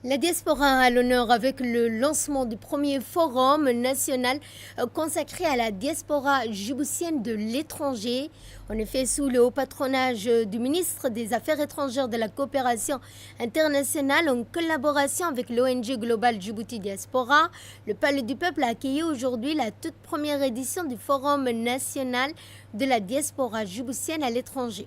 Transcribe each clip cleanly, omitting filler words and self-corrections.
La diaspora a l'honneur avec le lancement du premier forum national consacré à la diaspora djiboutienne de l'étranger. En effet, sous le haut patronage du ministre des Affaires étrangères de la coopération internationale en collaboration avec l'ONG Global Djibouti Diaspora, le Palais du Peuple a accueilli aujourd'hui la toute première édition du forum national de la diaspora djiboutienne à l'étranger.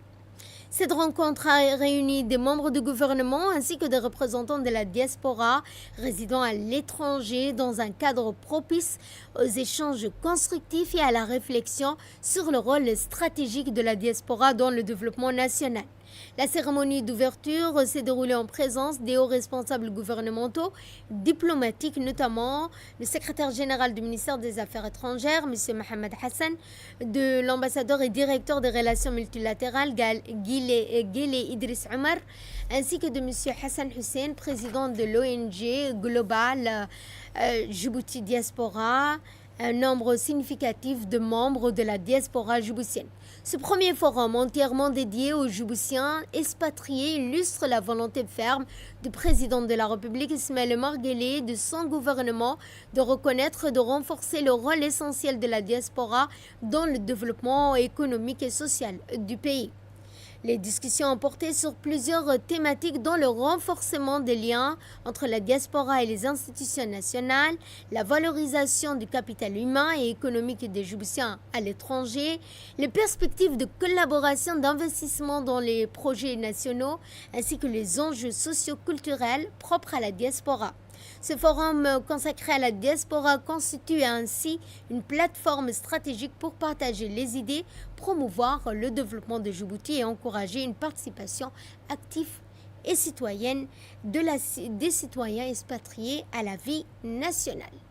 Cette rencontre a réuni des membres du gouvernement ainsi que des représentants de la diaspora résidant à l'étranger dans un cadre propice aux échanges constructifs et à la réflexion sur le rôle stratégique de la diaspora dans le développement national. La cérémonie d'ouverture s'est déroulée en présence des hauts responsables gouvernementaux, diplomatiques notamment, le secrétaire général du ministère des Affaires étrangères, M. Mohamed Hassan, de l'ambassadeur et directeur des relations multilatérales, Guilé Idriss Omar, ainsi que de M. Hassan Hussein, président de l'ONG Global Djibouti Diaspora, un nombre significatif de membres de la diaspora djiboutienne. Ce premier forum entièrement dédié aux Djiboutiens expatriés illustre la volonté ferme du président de la République Ismaël Omar Guelleh et de son gouvernement de reconnaître et de renforcer le rôle essentiel de la diaspora dans le développement économique et social du pays. Les discussions ont porté sur plusieurs thématiques dont le renforcement des liens entre la diaspora et les institutions nationales, la valorisation du capital humain et économique des Djiboutiens à l'étranger, les perspectives de collaboration d'investissement dans les projets nationaux, ainsi que les enjeux socio-culturels propres à la diaspora. Ce forum consacré à la diaspora constitue ainsi une plateforme stratégique pour partager les idées, promouvoir le développement de Djibouti et encourager une participation active et citoyenne des citoyens expatriés à la vie nationale.